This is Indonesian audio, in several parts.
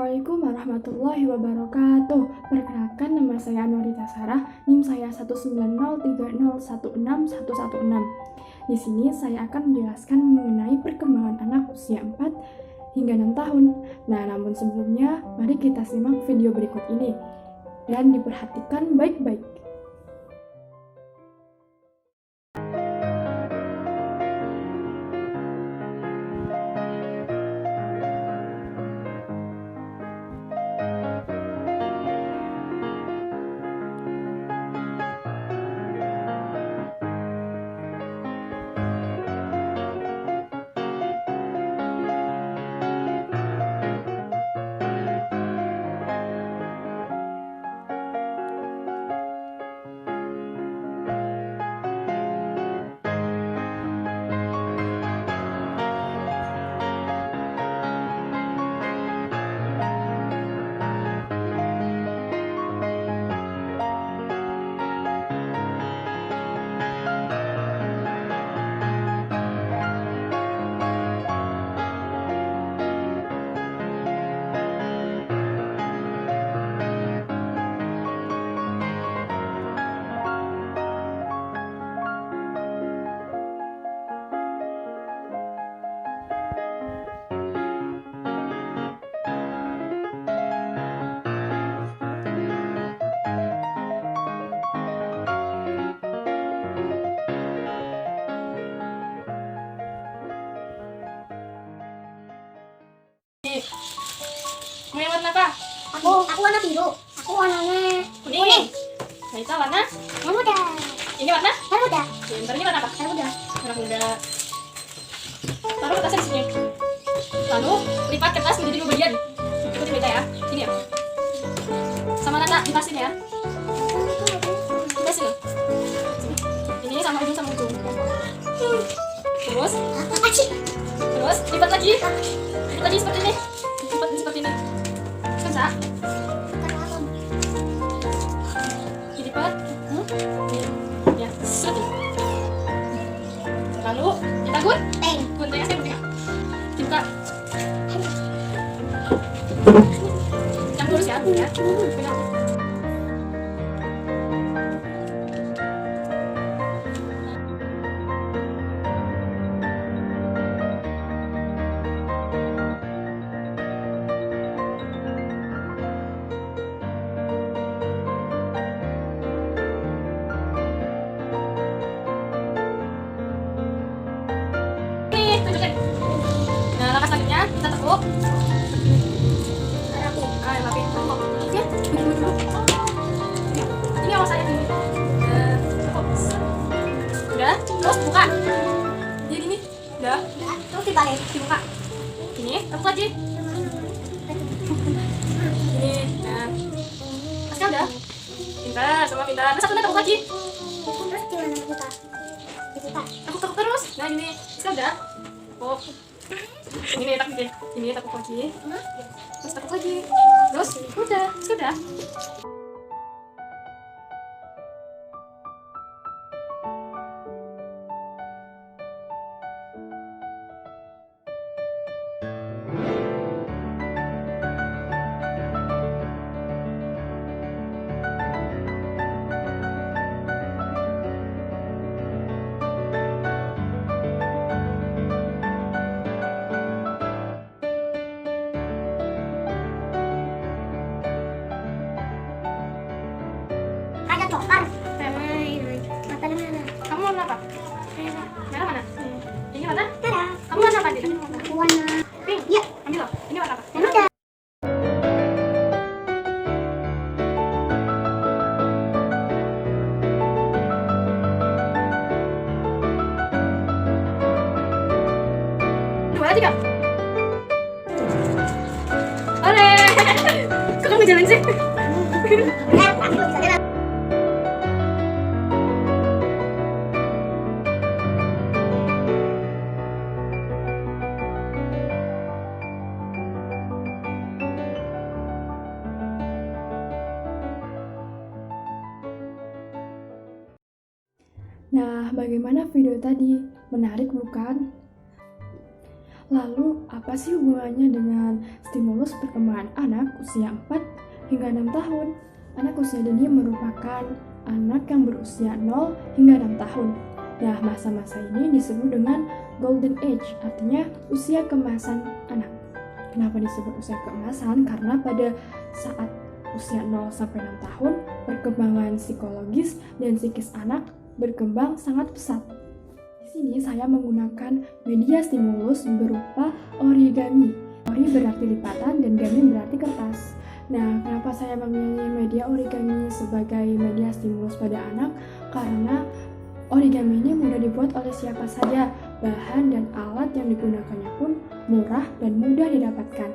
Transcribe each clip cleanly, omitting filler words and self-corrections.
Assalamualaikum warahmatullahi wabarakatuh. Perkenalkan, nama saya Norita Sarah, NIM saya 19030161116. Di sini saya akan menjelaskan mengenai perkembangan anak usia 4 hingga 6 tahun. Nah, namun sebelumnya, mari kita simak video berikut ini dan diperhatikan baik-baik. Mau yang warna apa? Aku warna biru. Aku warnanya Kuning. Naita warna? merah muda. Ini warna? Merah muda. Bentar, ini warna apa? Merah muda. Merah muda. Taruh kertasnya di sini. Lalu lipat kertas menjadi 2 bagian. Ikutin Naita ya. Ini ya. Sama Nata, lipasin ya. Lipasin loh. Ini sama ujung sama ujung. Terus, Apa sih? terus lipat lagi. Lipat lagi seperti ini. Lipat seperti ini. Bisa? Dilipat. Ya, set. Lalu kita gunting saya gunting. Dibuka. Yang lurus ya, ya. Pegang. Nih, tunjukin. Nah, langkah selanjutnya kita tekuk. Rapi. Tekuk. Oke, begini dulu. Ini awas saya gini. Tekuk. Udah, terus buka. Jadi gini. Udah, Terus dibalik. dibuka. Ini, tekuk lagi. Ini, nah. Pasnya udah. Pintar, semua pintar. Nah, satunya tekuk lagi. Terus gimana dibuka? Dibuka. Tekuk terus. Nah, gini. Pasnya udah. Tekuk. Ini tekuk deh. Ini tekuk lagi. Terus tekuk lagi. Terus, udah. Sudah. Ada coklat. Sama ini. Mata mana? Kamu warna apa? Merah mana? Ini warna? Merah. Kamu warna apa, Dina? Aku warna Pink? Iya. Ambil loh. Ini warna apa? merah muda. Dua, tiga. Oleh. Kok kamu jalan sih? Benar, aku bisa jalan. Nah, bagaimana video tadi? Menarik bukan? Lalu, apa sih hubungannya dengan stimulus perkembangan anak usia 4 hingga 6 tahun? Anak usia dini merupakan anak yang berusia 0 hingga 6 tahun. Nah, masa-masa ini disebut dengan golden age, artinya usia keemasan anak. Kenapa disebut usia keemasan? Karena pada saat usia 0 sampai 6 tahun, perkembangan psikologis dan psikis anak berkembang sangat pesat. Di sini saya menggunakan media stimulus berupa origami. Ori berarti lipatan dan gami berarti kertas. Nah, kenapa saya memilih media origami sebagai media stimulus pada anak? Karena origami ini mudah dibuat oleh siapa saja. Bahan dan alat yang digunakannya pun murah dan mudah didapatkan.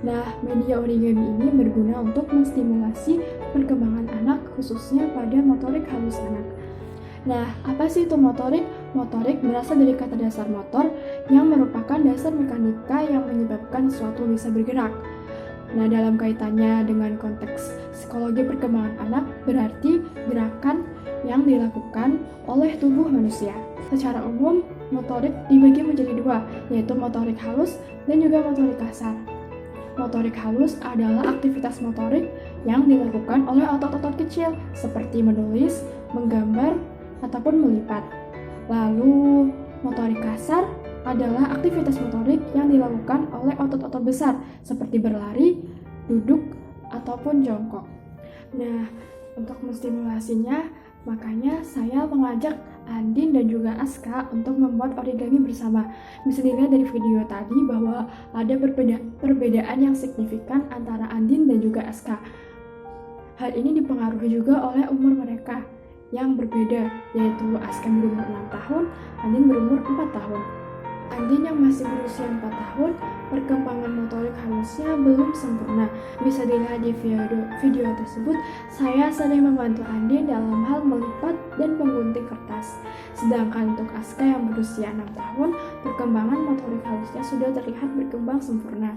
Nah, media origami ini berguna untuk menstimulasi perkembangan anak, khususnya pada motorik halus anak. Nah, apa sih itu motorik? Motorik berasal dari kata dasar motor yang merupakan dasar mekanika yang menyebabkan sesuatu bisa bergerak. Nah, dalam kaitannya dengan konteks psikologi perkembangan anak, berarti gerakan yang dilakukan oleh tubuh manusia. Secara umum, motorik dibagi menjadi dua, yaitu motorik halus dan juga motorik kasar. Motorik halus adalah aktivitas motorik yang dilakukan oleh otot-otot kecil, seperti menulis, menggambar, ataupun melipat. Lalu, motorik kasar adalah aktivitas motorik yang dilakukan oleh otot-otot besar, seperti berlari, duduk, ataupun jongkok. Nah, untuk menstimulasinya, makanya saya mengajak Andin dan juga Aska untuk membuat origami bersama. Bisa dilihat dari video tadi bahwa ada perbedaan yang signifikan antara Andin dan juga Aska. Hal ini dipengaruhi juga oleh umur mereka yang berbeda, yaitu Aska berumur 6 tahun, Andin berumur 4 tahun. Andin yang masih berusia 4 tahun, perkembangan motorik halusnya belum sempurna. Bisa dilihat di video tersebut, saya sering membantu Andin dalam hal melipat dan menggunting kertas. Sedangkan untuk Aska yang berusia 6 tahun, perkembangan motorik halusnya sudah terlihat berkembang sempurna.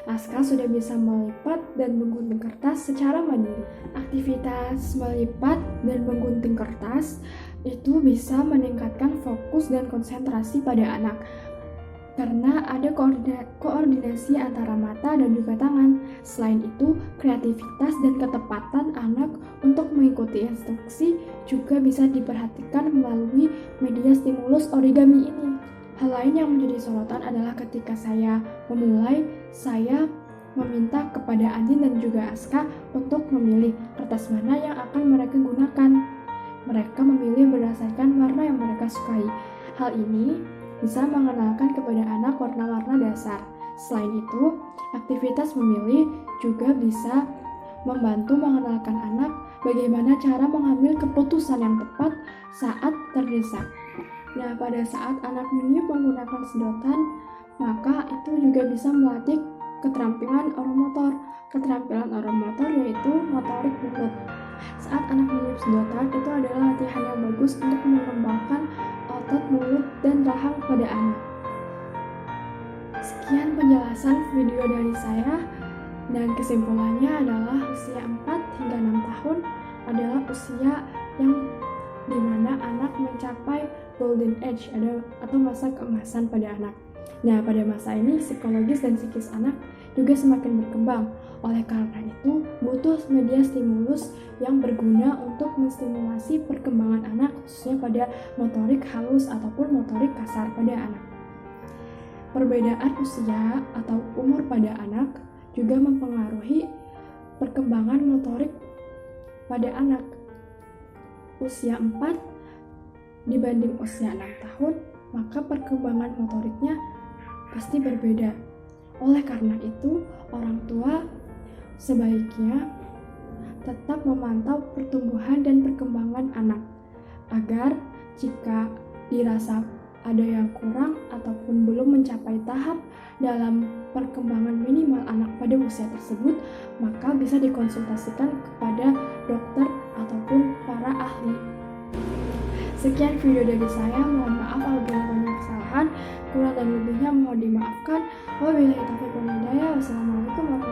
Aska sudah bisa melipat dan menggunting kertas secara mandiri. Aktivitas melipat dan menggunting kertas itu bisa meningkatkan fokus dan konsentrasi pada anak karena ada koordinasi antara mata dan juga tangan. Selain itu, kreativitas dan ketepatan anak untuk mengikuti instruksi juga bisa diperhatikan melalui media stimulus origami ini. Hal lain yang menjadi sorotan adalah ketika saya memulai, saya meminta kepada Andin dan juga Aska untuk memilih kertas mana yang akan mereka gunakan. Mereka memilih berdasarkan warna yang mereka sukai. Hal ini bisa mengenalkan kepada anak warna-warna dasar. Selain itu, aktivitas memilih juga bisa membantu mengenalkan anak bagaimana cara mengambil keputusan yang tepat saat terdesak. Nah, pada saat anak meniup menggunakan sedotan, maka itu juga bisa melatih keterampilan oromotor. Keterampilan oromotor yaitu motorik mulut. Saat anak meniup sedotan, itu adalah latihan yang bagus untuk mengembangkan otot mulut dan rahang pada anak. Sekian penjelasan video dari saya, dan kesimpulannya adalah usia 4 hingga 6 tahun adalah usia yang dimana anak mencapai golden age atau masa keemasan pada anak. Nah, pada masa ini psikologis dan psikis anak juga semakin berkembang. Oleh karena itu, butuh media stimulus yang berguna untuk menstimulasi perkembangan anak, khususnya pada motorik halus ataupun motorik kasar pada anak. Perbedaan usia atau umur pada anak juga mempengaruhi perkembangan motorik pada anak. Usia 4 dibanding usia 6 tahun, maka perkembangan motoriknya pasti berbeda. Oleh karena itu, orang tua sebaiknya tetap memantau pertumbuhan dan perkembangan anak, agar jika dirasa ada yang kurang ataupun belum mencapai tahap dalam perkembangan minimal anak pada usia tersebut, maka bisa dikonsultasikan kepada dokter ataupun para ahli. Sekian video dari saya, mohon maaf apabila banyak kesalahan, kurang dan lebihnya mohon dimaafkan. Wabillahi taufiq wal hidayah. Wassalamualaikum warahmatullahi wabarakatuh.